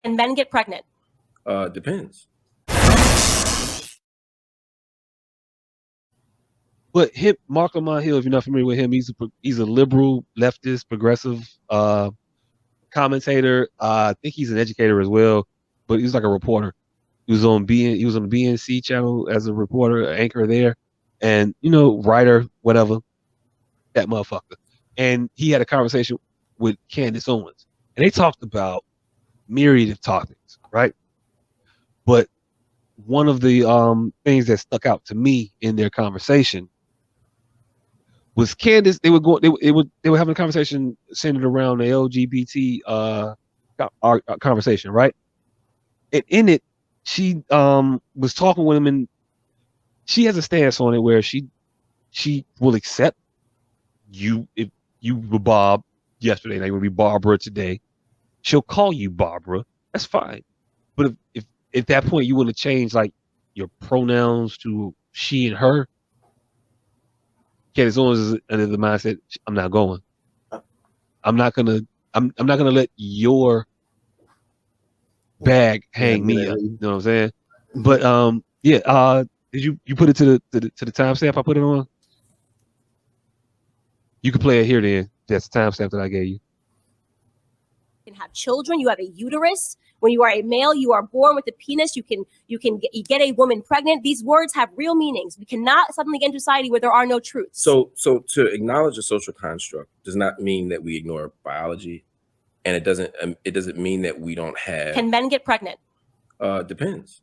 Can men get pregnant? Depends. But Marc Lamont Hill, if you're not familiar with him, he's a liberal, leftist, progressive commentator. I think he's an educator as well, but he's like a reporter. He was on the BNC channel as a reporter, anchor there, and writer, whatever, that motherfucker. And he had a conversation with Candace Owens, and they talked about myriad of topics, right? But one of the things that stuck out to me in their conversation was Candace. They were having a conversation centered around the LGBT conversation, right? And in it, she was talking with him, and she has a stance on it where she will accept you if you were Bob yesterday, and they will be Barbara today. She'll call you Barbara. That's fine. But if at that point you want to change like your pronouns to she and her, Candace Owens is under the mindset, I'm not going. I'm not gonna let your bag hang me up. You know what I'm saying? But did you put it to the timestamp I put it on? You can play it here then. That's the timestamp that I gave you. You can have children. You have a uterus. When you are a male, you are born with a penis. You get a woman pregnant. These words have real meanings. We cannot suddenly get into society where there are no truths. So to acknowledge a social construct does not mean that we ignore biology, and it doesn't mean that we don't have. Can men get pregnant? Depends.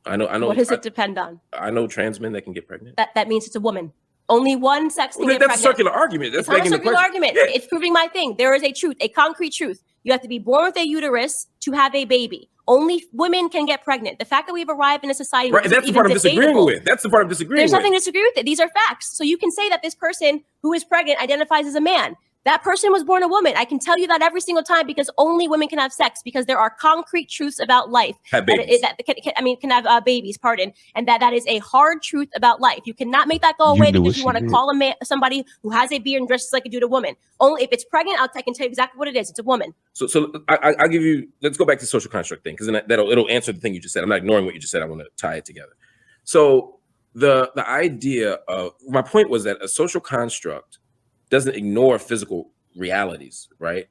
I know. What does it depend on? I know trans men that can get pregnant. That means it's a woman. Only one sex can get pregnant. That's a circular argument. That's not a circular argument. Yeah. It's proving my thing. There is a truth, a concrete truth. You have to be born with a uterus to have a baby. Only women can get pregnant. The fact that we've arrived in a society where that's the part I'm disagreeing with. That's the part I'm disagreeing with. There's nothing to disagree with it. These are facts. So you can say that this person who is pregnant identifies as a man. That person was born a woman. I can tell you that every single time because only women can have sex because there are concrete truths about life. Have babies. Can have babies, pardon. And that is a hard truth about life. You cannot make that go away because you want to call somebody who has a beard and dresses like a dude a woman. Only if it's pregnant, I can tell you exactly what it is. It's a woman. So I'll give you, let's go back to the social construct thing because then it'll answer the thing you just said. I'm not ignoring what you just said. I want to tie it together. So the idea of, my point was that a social construct doesn't ignore physical realities, right?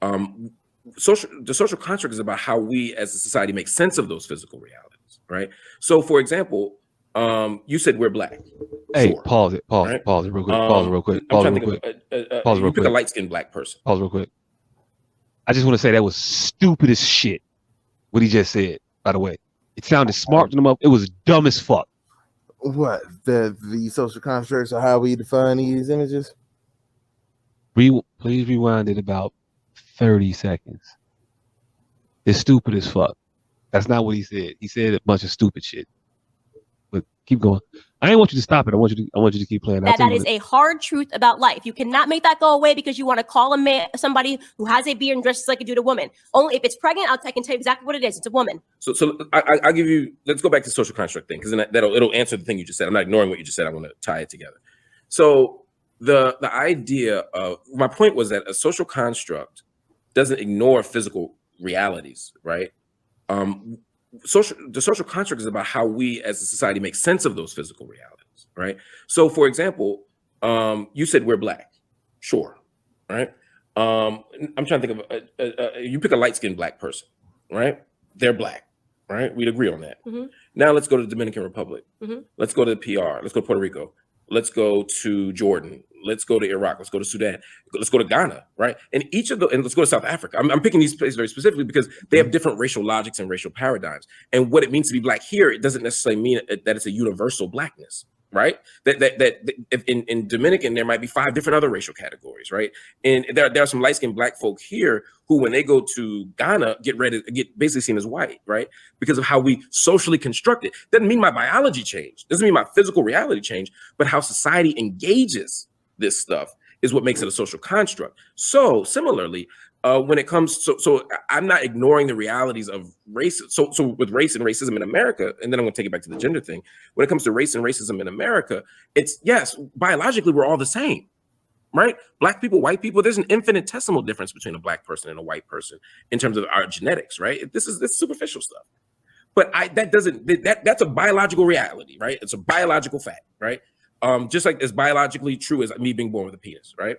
The social construct is about how we as a society make sense of those physical realities, right? So for example, you said we're black. Hey, sure. Pause it real quick. You pick a light-skinned black person. Pause real quick. I just want to say that was stupid as shit, what he just said, by the way. It sounded smart to him up. It was dumb as fuck. What? The social constructs of how we define these images? Please rewind it about 30 seconds. It's stupid as fuck. That's not what he said. He said a bunch of stupid shit. But keep going. I didn't want you to stop it. I want you to keep playing. That is a hard truth about life. You cannot make that go away because you want to call a man somebody who has a beard and dresses like a dude a woman. Only if it's pregnant, I can tell you exactly what it is. It's a woman. So I'll give you. Let's go back to the social construct thing because then it'll answer the thing you just said. I'm not ignoring what you just said. I want to tie it together. So the idea of, my point was that a social construct doesn't ignore physical realities, right? The social construct is about how we as a society make sense of those physical realities, right? So for example, you said we're black. Sure, right? I'm trying to think of, you pick a light-skinned black person, right? They're black, right? We'd agree on that. Mm-hmm. Now let's go to the Dominican Republic. Mm-hmm. Let's go to the PR. Let's go to Puerto Rico. Let's go to Jordan. Let's go to Iraq. Let's go to Sudan. Let's go to Ghana, right? And let's go to South Africa. I'm picking these places very specifically because they have different racial logics and racial paradigms. And what it means to be black here, it doesn't necessarily mean that it's a universal blackness, right? That in Dominican, there might be 5 different other racial categories, right? And there are some light-skinned black folk here who, when they go to Ghana, get basically seen as white, right? Because of how we socially construct it. Doesn't mean my biology changed. Doesn't mean my physical reality changed, but how society engages this stuff is what makes it a social construct. So similarly, when it comes so I'm not ignoring the realities of race. So with race and racism in America, and then I'm going to take it back to the gender thing. When it comes to race and racism in America, it's, yes, biologically we're all the same, right? Black people, white people, there's an infinitesimal difference between a black person and a white person in terms of our genetics, right? This is superficial stuff. But that's a biological reality, right? It's a biological fact, right? Just like it's biologically true as me being born with a penis, right?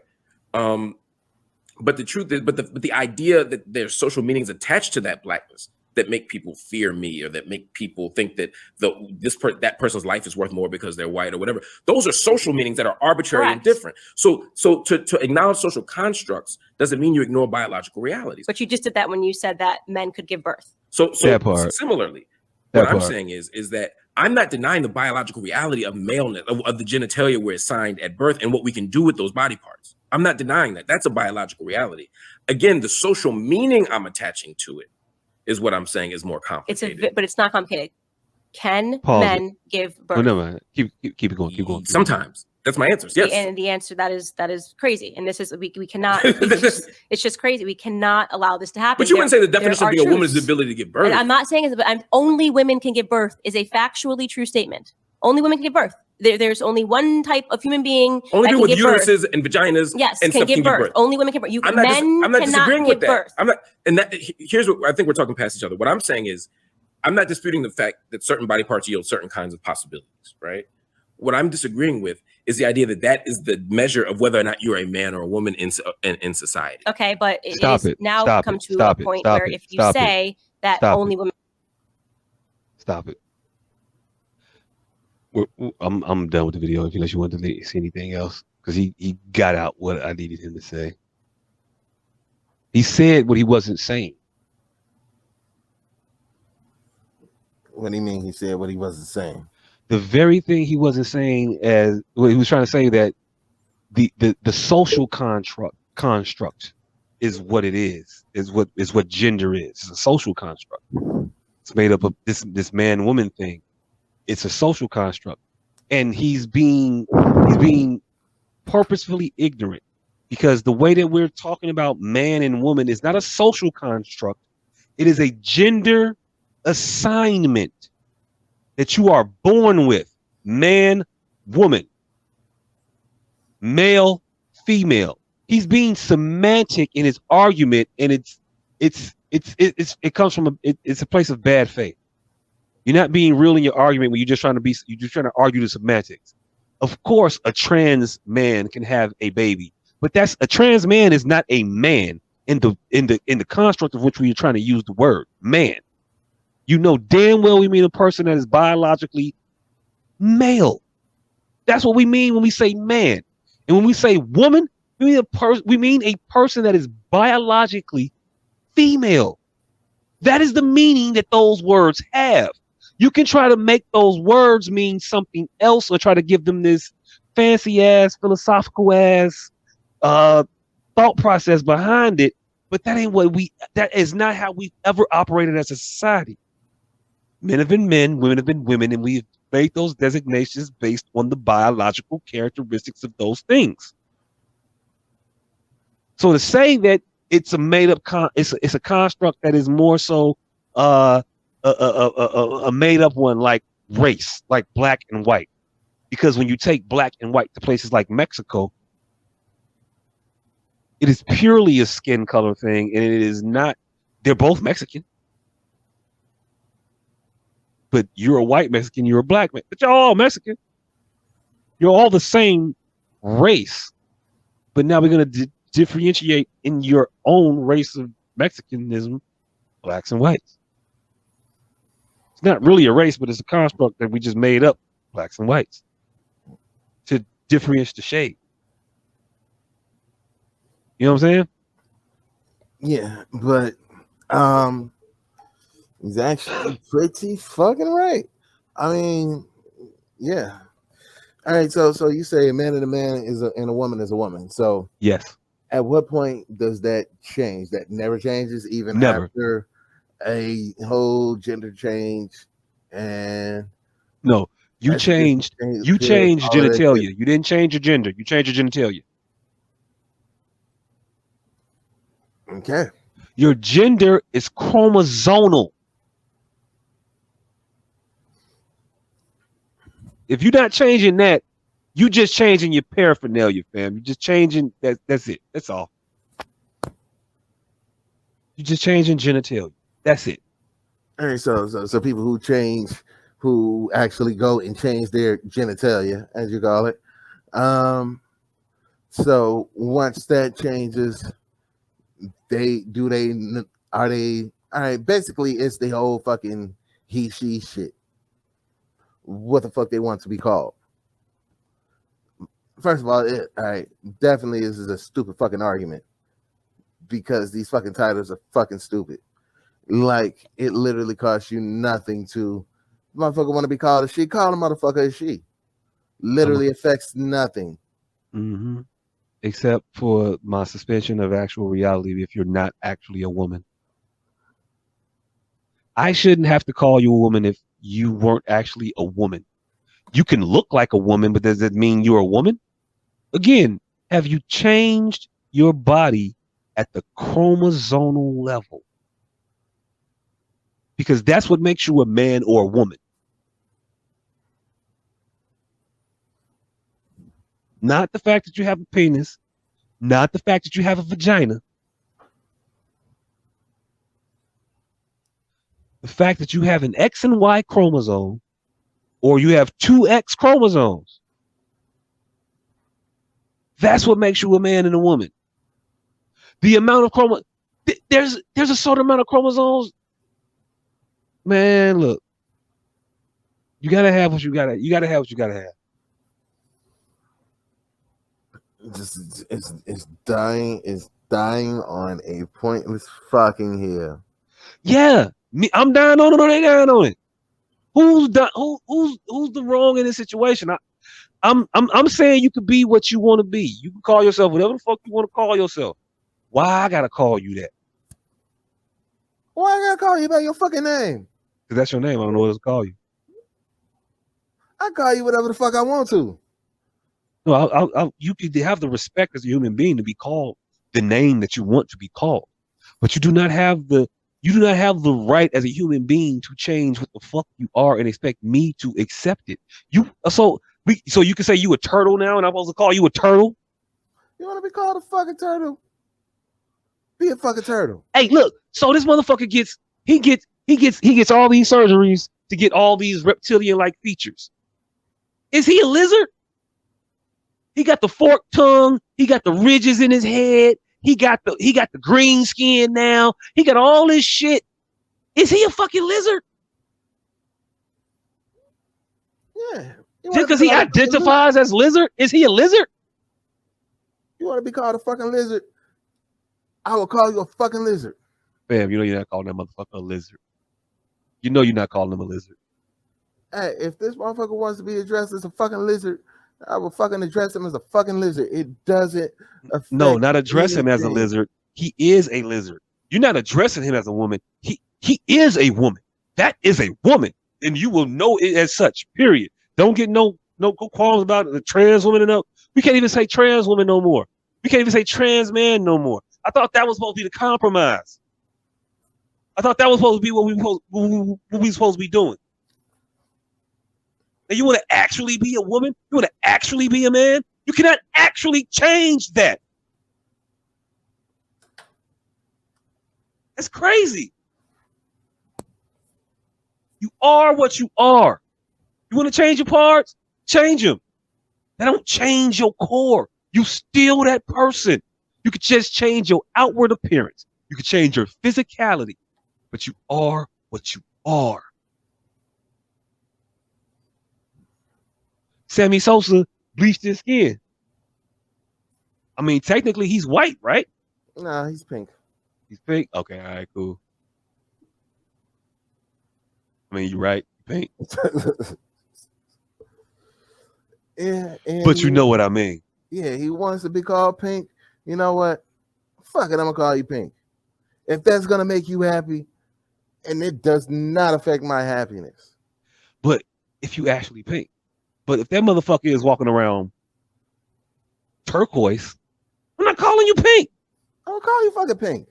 But the truth is, but the idea that there's social meanings attached to that blackness that make people fear me, or that make people think that that person's life is worth more because they're white or whatever. Those are social meanings that are arbitrary and different. So to acknowledge social constructs doesn't mean you ignore biological realities. But you just did that when you said that men could give birth. So similarly, what I'm saying is that I'm not denying the biological reality of maleness, of the genitalia where it's signed at birth and what we can do with those body parts. I'm not denying that. That's a biological reality. Again, the social meaning I'm attaching to it is what I'm saying is more complicated. But it's not complicated. Can men give birth? Oh, no, man. Keep it going. Keep going. Sometimes. That's my answer. Yes. And the answer that is crazy. And this is we cannot. It's just crazy. We cannot allow this to happen. But you wouldn't say the definition of being a woman is the ability to give birth. And I'm not saying it, but only women can give birth is a factually true statement. Only women can give birth. There's only one type of human being. Only people with uteruses and vaginas. Yes, and can give birth. Only women can birth. I'm not disagreeing with that. Birth. I'm not. And here's what I think we're talking past each other. What I'm saying is, I'm not disputing the fact that certain body parts yield certain kinds of possibilities, right? What I'm disagreeing with is the idea that is the measure of whether or not you're a man or a woman in society. Okay, but it is now come to a point where if you say that only women. Stop it. I'm done with the video unless you want to see anything else, because he got out what I needed him to say. He said what he wasn't saying. What do you mean he said what he wasn't saying? The very thing he wasn't saying, as well, he was trying to say that the social construct is what it is what gender is. It's a social construct. It's made up of this man woman thing. It's a social construct, and he's being purposefully ignorant, because the way that we're talking about man and woman is not a social construct. It is a gender assignment that you are born with: man, woman, male, female. He's being semantic in his argument, and it comes from it's a place of bad faith. You're not being real in your argument when you're just trying to argue the semantics. Of course, a trans man can have a baby, but a trans man is not a man in the construct of which we are trying to use the word man. You know damn well we mean a person that is biologically male. That's what we mean when we say man. And when we say woman, we mean a person that is biologically female. That is the meaning that those words have. You can try to make those words mean something else, or try to give them this fancy ass, philosophical ass thought process behind it, but that is not how we've ever operated as a society. Men have been men, women have been women, and we've made those designations based on the biological characteristics of those things. So to say that it's a made up it's a construct that is more so a made up one, like race, like black and white, because when you take black and white to places like Mexico, it is purely a skin color thing, and it is not. They're both Mexican, but you're a white Mexican, you're a black man, but you're all Mexican. You're all the same race, but now we're going to differentiate in your own race of Mexicanism, blacks and whites. It's not really a race, but it's a construct that we just made up, blacks and whites, to differentiate the shade. You know what I'm saying? Yeah, but he's actually pretty fucking right. I mean, yeah. All right, so you say a man and a man and a woman is a woman. So yes. At what point does that change? That never changes, even after a whole gender change. And no, you changed genitalia. You didn't change your gender. You changed your genitalia. Okay. Your gender is chromosomal. If you're not changing that, You just changing your paraphernalia, fam. You just changing that's it. That's all. You just changing genitalia. That's it. All right, so people who actually go and change their genitalia, as you call it. So once that changes, are they all right? Basically, it's the whole fucking he she shit. What the fuck they want to be called? First of all, all right, definitely this is a stupid fucking argument because these fucking titles are fucking stupid. Like it literally costs you nothing to motherfucker want to be called a she, call a motherfucker a she. Literally affects nothing. Mm-hmm. Except for my suspension of actual reality if you're not actually a woman. I shouldn't have to call you a woman if you weren't actually a woman. You can look like a woman, but does it mean you're a woman? Again, have you changed your body at the chromosomal level? Because that's what makes you a man or a woman. Not the fact that you have a penis, not the fact that you have a vagina. The fact that you have an X and Y chromosome or you have two X chromosomes. That's what makes you a man and a woman. The amount of chromosomes, there's a certain amount of chromosomes. Man, look, you gotta have what you gotta have what you gotta have. It's dying on a pointless fucking hill. Yeah, I'm dying on it or they dying on it. Who's the wrong in this situation? I'm saying you could be what you want to be. You can call yourself whatever the fuck you want to call yourself. Why I gotta call you that? Why I gotta call you by your fucking name? Because that's your name. I don't know what else to call you. I call you whatever the fuck I want to. No, you could have the respect as a human being to be called the name that you want to be called, but you do not have the right as a human being to change what the fuck you are and expect me to accept it. So you can say you a turtle now, and I'm supposed to call you a turtle. You want to be called a fucking turtle? Be a fucking turtle. Hey, look. So this motherfucker gets all these surgeries to get all these reptilian-like features. Is he a lizard? He got the forked tongue. He got the ridges in his head. He got the green skin now. He got all this shit. Is he a fucking lizard? Yeah. Just because he identifies as lizard, is he a lizard? You want to be called a fucking lizard? I will call you a fucking lizard. Bam, you know you're not calling that motherfucker a lizard. You know you're not calling him a lizard. Hey, if this motherfucker wants to be addressed as a fucking lizard, I will fucking address him as a fucking lizard. It doesn't affect not address him as a anything. lizard. He is a lizard. You're not addressing him as a woman. He is a woman. That is a woman. And you will know it as such, period. Don't get no qualms about the trans woman enough. We can't even say trans woman no more. We can't even say trans man no more. I thought that was supposed to be the compromise. I thought that was supposed to be what we supposed to be doing. And you want to actually be a woman? You want to actually be a man? You cannot actually change that. That's crazy. You are what you are. You want to change your parts? Change them. That don't change your core. You still that person. You could just change your outward appearance. You could change your physicality, but you are what you are. Sammy Sosa bleached his skin. I mean, technically he's white, right? Nah, he's pink. He's pink? Okay, all right, cool. I mean, you're right. Pink. Yeah, but you know what I mean. Yeah, he wants to be called Pink. You know what? Fuck it, I'm gonna call you Pink. If that's gonna make you happy, and it does not affect my happiness. But if you actually pink. But if that motherfucker is walking around turquoise, I'm not calling you pink. I'm gonna call you fucking Pink.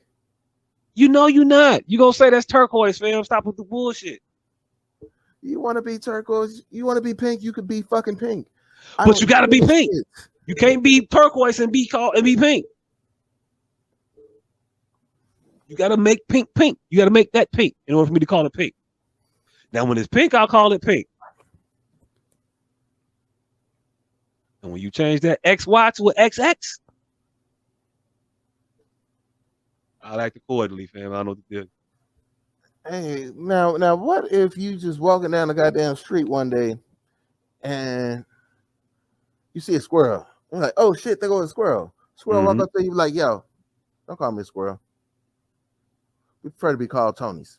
You know you're not. You gonna say that's turquoise, fam. Stop with the bullshit. You want to be turquoise? You want to be pink? You could be fucking pink. But you gotta be give a pink. shit. You can't be turquoise and be pink. You gotta make pink pink. You gotta make that pink in order for me to call it pink. Now, when it's pink, I'll call it pink. And when you change that XY to an XX, I'll act accordingly, fam. I don't know what to do. Hey, now, what if you just walking down the goddamn street one day and you see a squirrel? You're like, oh shit, there goes a squirrel. Squirrel walk up to you like, yo, don't call me a squirrel. We prefer to be called Tonys.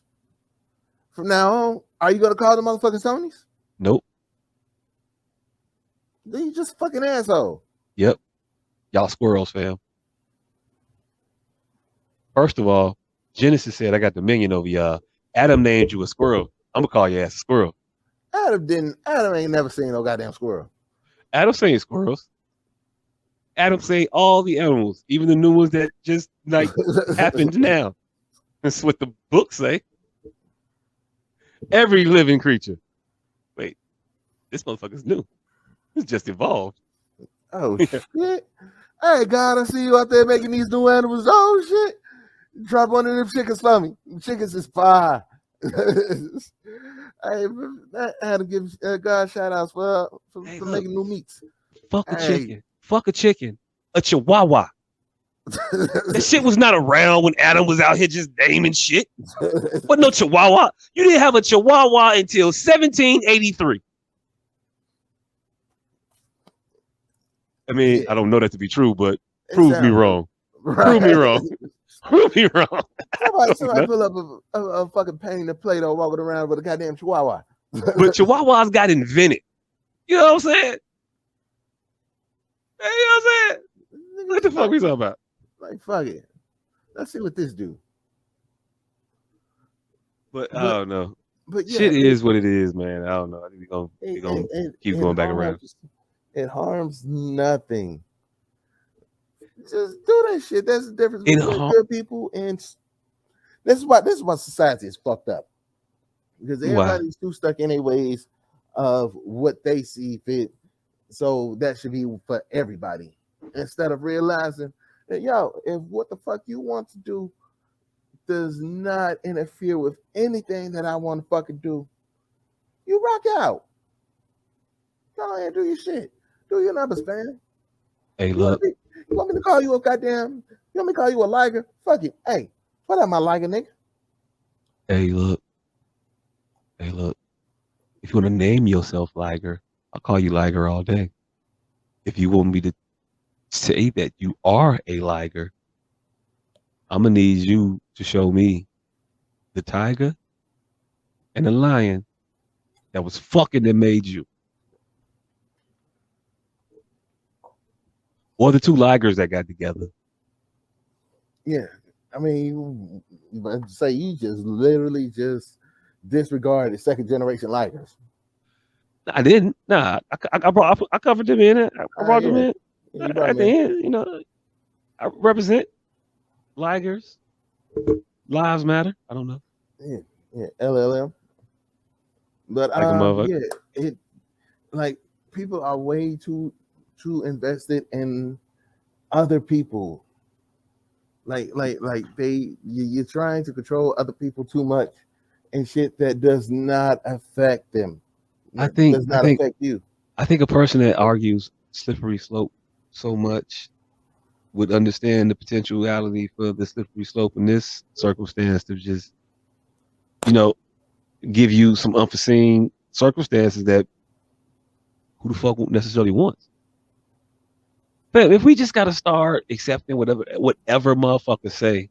From now on, are you gonna call the motherfucking Tonys? Nope. Then you just fucking asshole. Yep. Y'all squirrels, fam. First of all, Genesis said I got dominion over y'all. Adam named you a squirrel. I'm gonna call your ass a squirrel. Adam ain't never seen no goddamn squirrel. Adam saying squirrels. Adam say all the animals, even the new ones that just like happened now. That's what the books say. Every living creature. Wait, this motherfucker's new. It's just evolved. Oh shit. Hey God, I see you out there making these new animals. Oh shit. Drop one of them chickens for me. Them chickens is fire. Hey, I had to give God shout outs for making new meats. Fuck a chicken. Fuck a chicken. A chihuahua. That shit was not around when Adam was out here just naming shit. But no chihuahua. You didn't have a chihuahua until 1783. I mean, I don't know that to be true, but prove me wrong. Right. Prove me wrong. Prove me wrong. Somebody pull up a fucking painting of Play-Doh walking around with a goddamn chihuahua. But chihuahuas got invented. You know what I'm saying? Hey, you know what I'm saying? What the fuck we talking about? Like, fuck it. Let's see what this do. But I don't know. But yeah, shit is what it is, man. I don't know. I think we're gonna keep going back around. It harms nothing. Just do that shit. That's the difference between good people and this is why society is fucked up. Because everybody's too stuck in their ways of what they see fit. So that should be for everybody. Instead of realizing that, yo, if what the fuck you want to do does not interfere with anything that I want to fucking do, you rock out. Go ahead and do your shit. Do your numbers, man. Hey, look. You want me to call you a goddamn? You want me to call you a liger? Fuck it. Hey, what up, my liger, nigga? Hey, look. Hey, look. If you want to name yourself Liger, I'll call you Liger all day. If you want me to say that you are a Liger, I'm gonna need you to show me the tiger and the lion that was fucking that made you. Or the two Ligers that got together. Yeah. I mean, say you just literally just disregarded second generation Ligers. I didn't. Nah, I covered them in it. I brought them in. At the end, you know, I represent Ligers. Lives matter. I don't know. Yeah, LLM. But yeah, it like people are way too invested in other people. Like you're trying to control other people too much and shit that does not affect them. Does not affect you. I think a person that argues slippery slope so much would understand the potentiality for the slippery slope in this circumstance to just, you know, give you some unforeseen circumstances that who the fuck necessarily wants. But if we just gotta start accepting whatever motherfuckers say,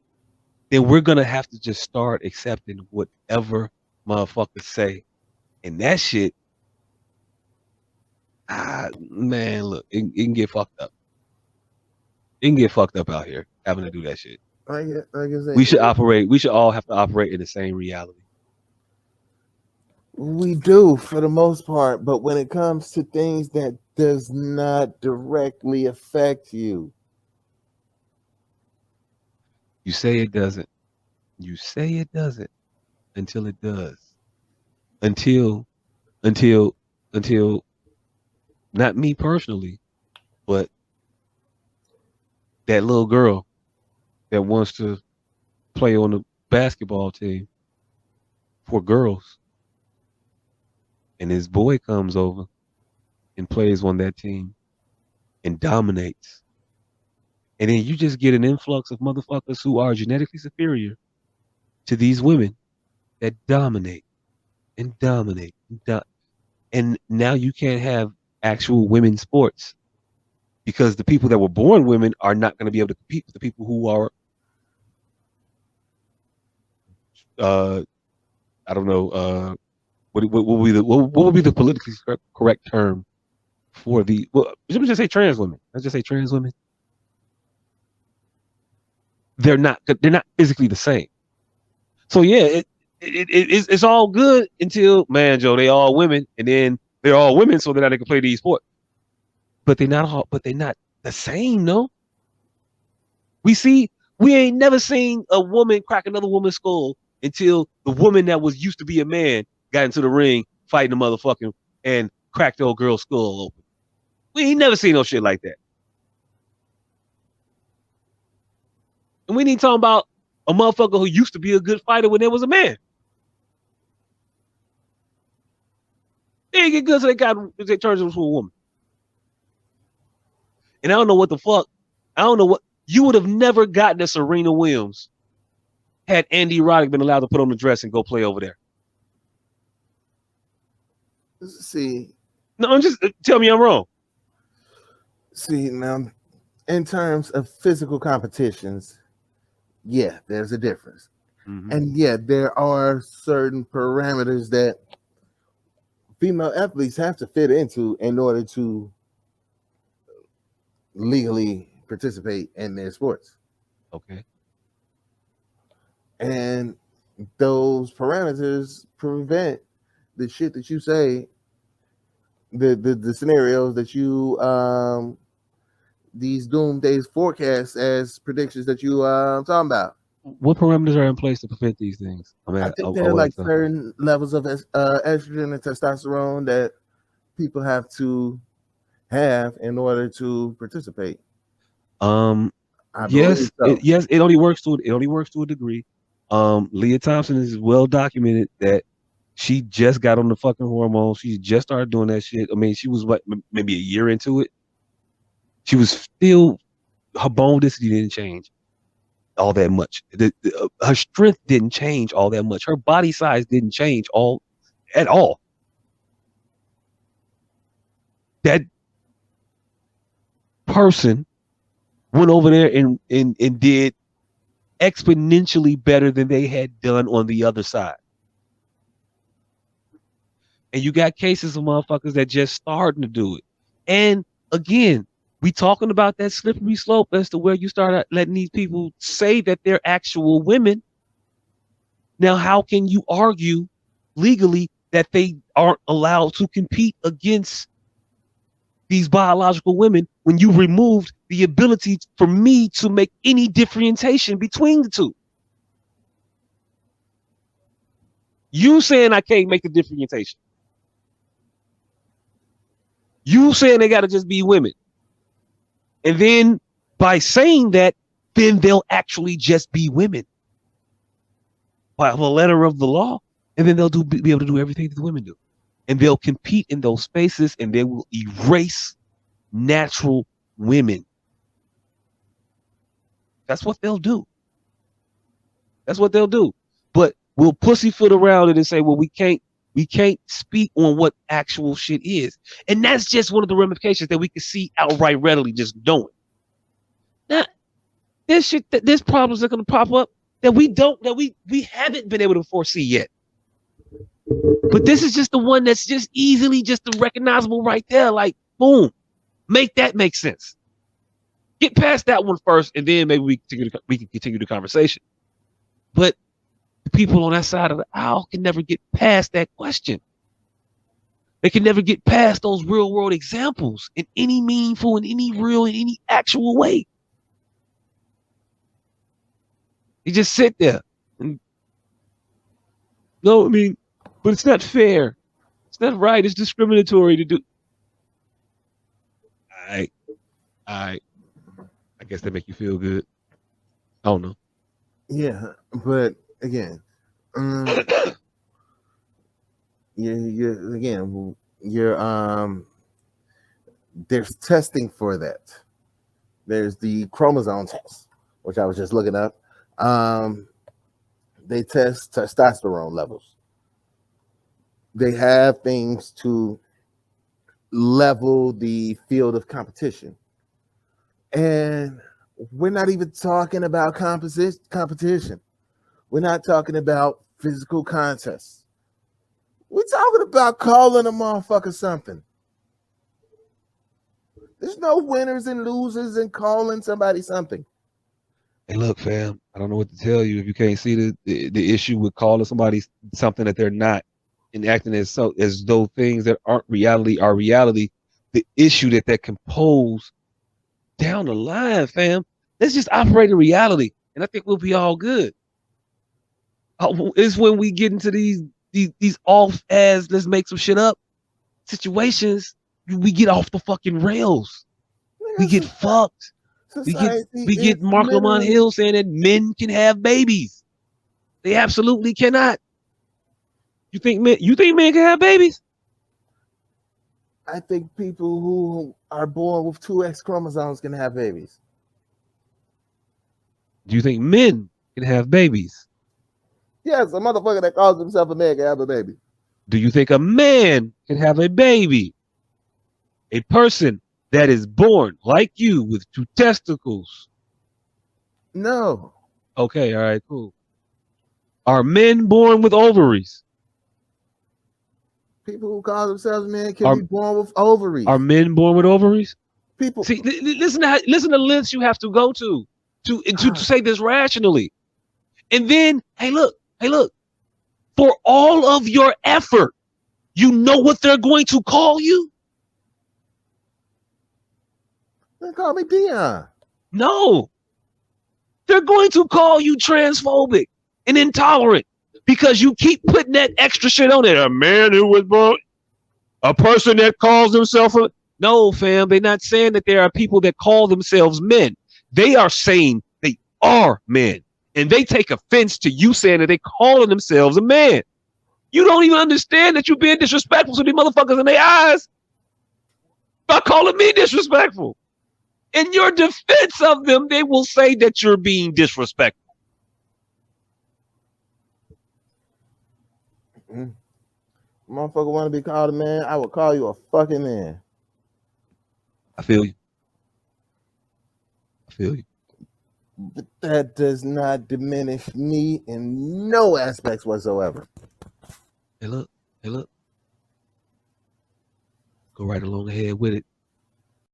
then we're gonna have to just start accepting whatever motherfuckers say. And that shit, man, look, it can get fucked up. It can get fucked up out here having to do that shit. Like I said, we should all have to operate in the same reality. We do for the most part, but when it comes to things that does not directly affect you. You say it doesn't. You say it doesn't until it does. Until not me personally, but that little girl that wants to play on the basketball team for girls, and his boy comes over and plays on that team and dominates. And then you just get an influx of motherfuckers who are genetically superior to these women that dominate and dominate. And now you can't have actual women's sports because the people that were born women are not going to be able to compete with the people who are, I don't know, what would be the politically correct term for the, well, let me just say trans women. Let's just say trans women. They're not physically the same. So yeah, it's all good until, man, Joe, they all women, and then they're all women, so then they can play these sports. But they're not the same, no. We ain't never seen a woman crack another woman's skull until the woman that was used to be a man got into the ring fighting the motherfucking and cracked the old girl's skull open. We ain't never seen no shit like that. And we ain't talking about a motherfucker who used to be a good fighter when there was a man. They ain't get good so they turned into a woman. And I don't know what the fuck. I don't know what you would have never gotten a Serena Williams had Andy Roddick been allowed to put on the dress and go play over there. See, no, I'm just tell me I'm wrong. See, now, in terms of physical competitions, yeah, there's a difference. Mm-hmm. And yeah, there are certain parameters that female athletes have to fit into in order to legally participate in their sports. Okay. And those parameters prevent the shit that you say, the scenarios that you these doomsday forecasts as predictions that you talking about. What parameters are in place to prevent these things? I think there are like certain levels of estrogen and testosterone that people have to have in order to participate. Yes, so. It only works to a degree. Leah Thompson is well documented that she just got on the fucking hormones. She just started doing that shit. I mean, she was maybe a year into it. She was still, her bone density didn't change all that much. Her strength didn't change all that much. Her body size didn't change at all. That person went over there and did exponentially better than they had done on the other side. And you got cases of motherfuckers that just starting to do it. And again, we talking about that slippery slope as to where you start letting these people say that they're actual women. Now, how can you argue legally that they aren't allowed to compete against these biological women when you removed the ability for me to make any differentiation between the two? You saying I can't make the differentiation. You saying they got to just be women. And then by saying that, then they'll actually just be women by the letter of the law. And then they'll be able to do everything that the women do. And they'll compete in those spaces and they will erase natural women. That's what they'll do. That's what they'll do. But we'll pussyfoot around it and say, well, we can't speak on what actual shit is. And that's just one of the ramifications that we can see outright readily just knowing. Now, there's problems that are going to pop up that we haven't been able to foresee yet. But this is just the one that's just easily just recognizable right there. Like, boom, make that make sense. Get past that one first, and then maybe we can continue the conversation. But the people on that side of the aisle can never get past that question. They can never get past those real world examples in any meaningful, in any real, in any actual way. They just sit there. And, no, I mean, but it's not fair. It's not right. It's discriminatory to do. I guess that make you feel good. I don't know. Yeah, but again, you're there's testing for that. There's the chromosome test, which I was just looking up. They test testosterone levels. They have things to level the field of competition. And we're not even talking about competition. We're not talking about physical contests. We're talking about calling a motherfucker something. There's no winners and losers in calling somebody something. Hey, look, fam, I don't know what to tell you if you can't see the issue with calling somebody something that they're not and acting as though things that aren't reality are reality. The issue that can pose down the line, fam. Let's just operate in reality, and I think we'll be all good. It's when we get into these off as let's make some shit up situations, we get off the fucking rails. We get fucked. We get Marc Lamont Hill saying that men can have babies. They absolutely cannot. You think men can have babies? I think people who are born with 2 X chromosomes can have babies. Do you think men can have babies? Yes, a motherfucker that calls himself a man can have a baby. Do you think a man can have a baby? A person that is born like you with 2 testicles. No. Okay, all right, cool. Are men born with ovaries? People who call themselves men can be born with ovaries. Are men born with ovaries? People see, listen to lengths you have to go to say this rationally. And then, hey, look. For all of your effort, you know what they're going to call you? They call me Dion. No. They're going to call you transphobic and intolerant because you keep putting that extra shit on it. A man who was born, a person that calls himself a... No, fam, they're not saying that there are people that call themselves men. They are saying they are men. And they take offense to you saying that they calling themselves a man. You don't even understand that you're being disrespectful to these motherfuckers in their eyes by calling me disrespectful. In your defense of them, they will say that you're being disrespectful. Motherfucker want to be called a man, I will call you a fucking man. I feel you. But that does not diminish me in no aspects whatsoever. Hey, look. Go right along ahead with it.